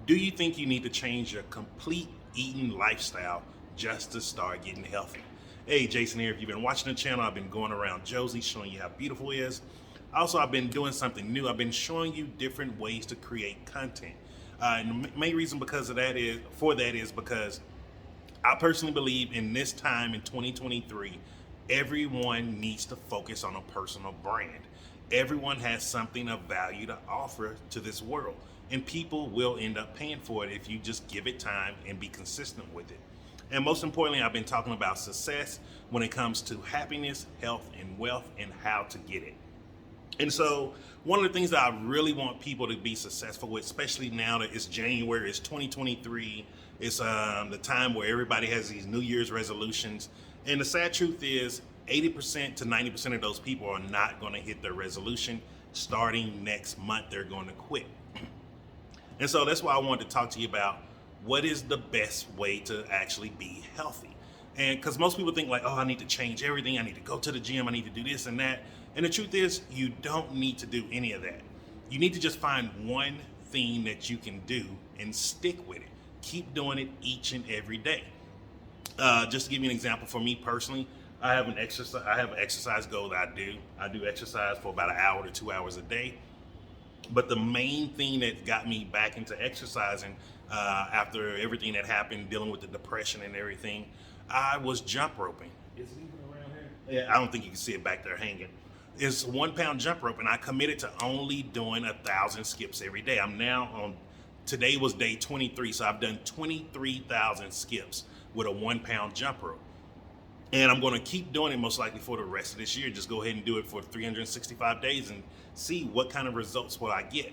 Do you think you need to change your complete eating lifestyle just to start getting healthy? Hey, Jason here. If you've been watching the channel, I've been going around Josie showing you how beautiful it is. Also, I've been doing something new. I've been showing you different ways to create content. And the main reason for that is because I personally believe in this time in 2023, everyone needs to focus on a personal brand. Everyone has something of value to offer to this world, and people will end up paying for it if you just give it time and be consistent with it. And most importantly, I've been talking about success when it comes to happiness, health, and wealth, and how to get it. And so, one of the things that I really want people to be successful with, especially now that it's January, it's 2023, it's the time where everybody has these New Year's resolutions. And the sad truth is, 80% to 90% of those people are not going to hit their resolution. Starting next month, they're going to quit. And so, that's why I wanted to talk to you about what is the best way to actually be healthy. And because most people think like, oh, I need to change everything. I need to go to the gym. I need to do this and that. And the truth is, you don't need to do any of that. You need to just find one thing that you can do and stick with it. Keep doing it each and every day. Just to give you an example, for me personally, I have an exercise goal that I do. I do exercise for about an hour to 2 hours a day. But the main thing that got me back into exercising after everything that happened, dealing with the depression and everything, I was jump roping. Is it even around here? Yeah, I don't think you can see it back there hanging. It's 1 pound jump rope, and I committed to only doing 1,000 skips every day. I'm now on, today was day 23, so I've done 23,000 skips with a 1 pound jump rope. And I'm going to keep doing it most likely for the rest of this year. Just go ahead and do it for 365 days and see what kind of results will I get.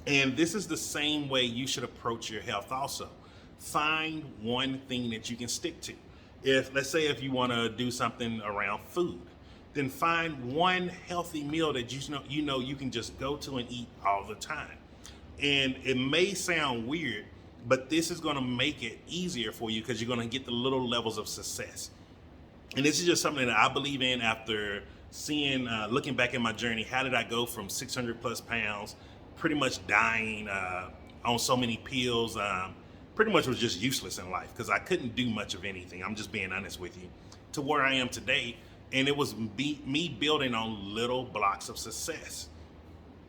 And this is the same way you should approach your health also. Find one thing that you can stick to. Let's say if you want to do something around food, then find one healthy meal that you know you can just go to and eat all the time. And it may sound weird, but this is going to make it easier for you because you're going to get the little levels of success. And this is just something that I believe in after seeing, looking back at my journey. How did I go from 600 plus pounds, pretty much dying on so many pills, pretty much was just useless in life because I couldn't do much of anything. I'm just being honest with you, to where I am today. And it was me building on little blocks of success.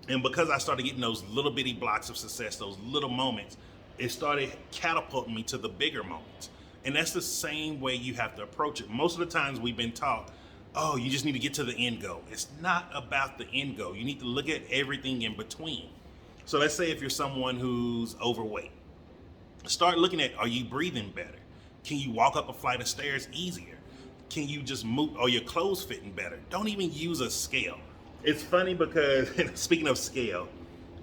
And because I started getting those little bitty blocks of success, those little moments, it started catapulting me to the bigger moments. And that's the same way you have to approach it. Most of the times we've been taught, oh, you just need to get to the end goal. It's not about the end goal. You need to look at everything in between. So let's say if you're someone who's overweight, start looking at, are you breathing better? Can you walk up a flight of stairs easier? Can you just move? Are your clothes fitting better? Don't even use a scale. It's funny because, speaking of scale,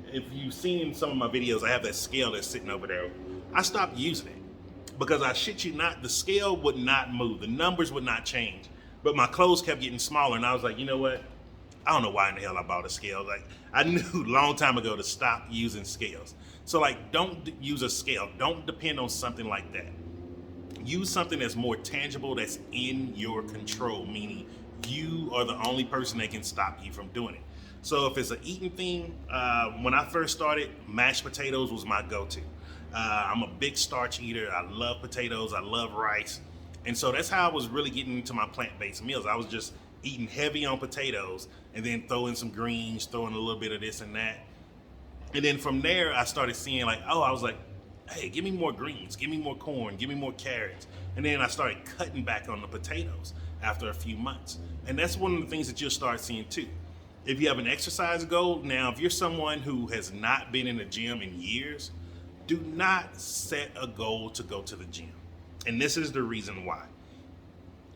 if you've seen some of my videos, I have that scale that's sitting over there. I stopped using it because I shit you not, the scale would not move. The numbers would not change. But my clothes kept getting smaller, and I was like, you know what? I don't know why in the hell I bought a scale. Like, I knew a long time ago to stop using scales. So like, don't use a scale. Don't depend on something like that. Use something that's more tangible, that's in your control, meaning you are the only person that can stop you from doing it. So if it's an eating thing, when I first started, mashed potatoes was my go-to. I'm a big starch eater. I love potatoes. I love rice. And so that's how I was really getting into my plant-based meals. I was just eating heavy on potatoes and then throw in some greens, throw in a little bit of this and that. And then from there, I started seeing like, I was like, hey, give me more greens, give me more corn, give me more carrots. And then I started cutting back on the potatoes after a few months. And that's one of the things that you'll start seeing too. If you have an exercise goal, now if you're someone who has not been in the gym in years, do not set a goal to go to the gym. And this is the reason why.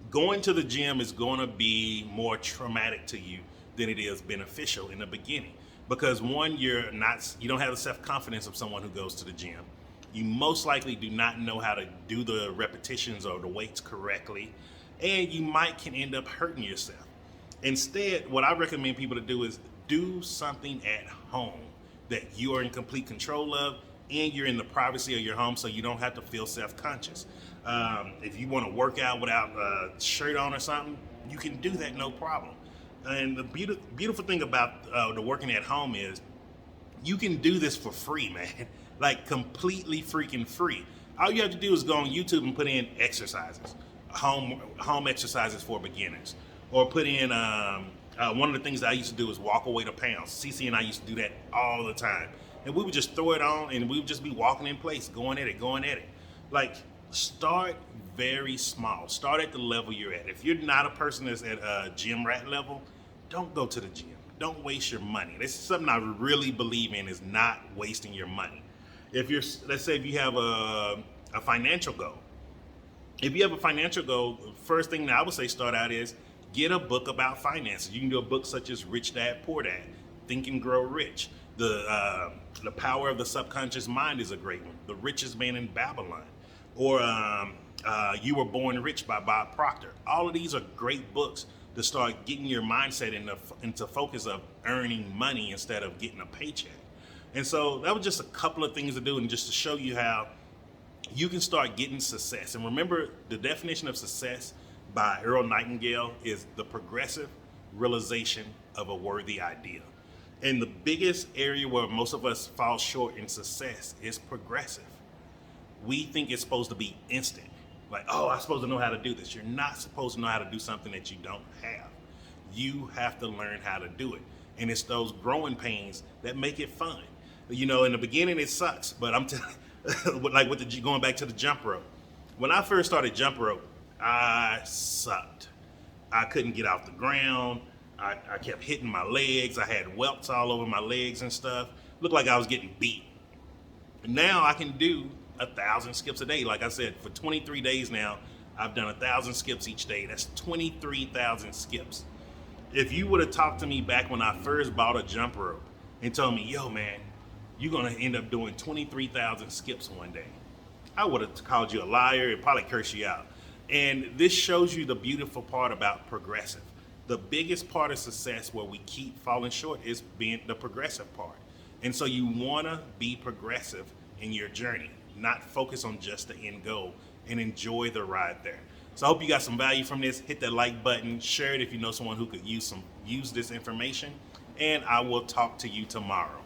Going to the gym is going to be more traumatic to you than it is beneficial in the beginning. Because one, you don't have the self-confidence of someone who goes to the gym. You most likely do not know how to do the repetitions or the weights correctly, and you can end up hurting yourself. Instead, what I recommend people to do is do something at home that you are in complete control of, and you're in the privacy of your home, so you don't have to feel self-conscious. If you want to work out without a shirt on or something, you can do that, no problem. And the beautiful thing about the working at home is You can do this for free, man. Like completely freaking free. All you have to do is go on YouTube and put in exercises, home exercises for beginners, or put in one of the things that I used to do is walk away to pounds. CC and I used to do that all the time, and we would just throw it on, and we would just be walking in place, going at it. Like, start very small. Start at the level you're at. If you're not a person that's at a gym rat level, don't go to the gym. Don't waste your money. This is something I really believe in, is not wasting your money. If you're, let's say if you have a financial goal. If you have a financial goal, first thing that I would say start out is get a book about finances. You can do a book such as Rich Dad, Poor Dad, Think and Grow Rich. The Power of the Subconscious Mind is a great one. The Richest Man in Babylon. Or You Were Born Rich by Bob Proctor. All of these are great books to start getting your mindset into focus of earning money instead of getting a paycheck. And so that was just a couple of things to do, and just to show you how you can start getting success. And remember, the definition of success by Earl Nightingale is the progressive realization of a worthy ideal. And the biggest area where most of us fall short in success is progressive. We think it's supposed to be instant. Like, oh, I'm supposed to know how to do this. You're not supposed to know how to do something that you don't have. You have to learn how to do it. And it's those growing pains that make it fun. You know, in the beginning it sucks, but I'm telling like with the going back to the jump rope. When I first started jump rope, I sucked. I couldn't get off the ground. I kept hitting my legs. I had welts all over my legs and stuff. Looked like I was getting beat. Now I can do 1,000 skips a day. Like I said, for 23 days now, I've done 1,000 skips each day. That's 23,000 skips. If you would have talked to me back when I first bought a jump rope and told me, yo man, you're gonna end up doing 23,000 skips one day, I would have called you a liar and probably cursed you out. And this shows you the beautiful part about progressive. The biggest part of success where we keep falling short is being the progressive part. And so you wanna be progressive in your journey, not focus on just the end goal, and enjoy the ride there. So I hope you got some value from this. Hit that like button, share it if you know someone who could use this information, and I will talk to you tomorrow.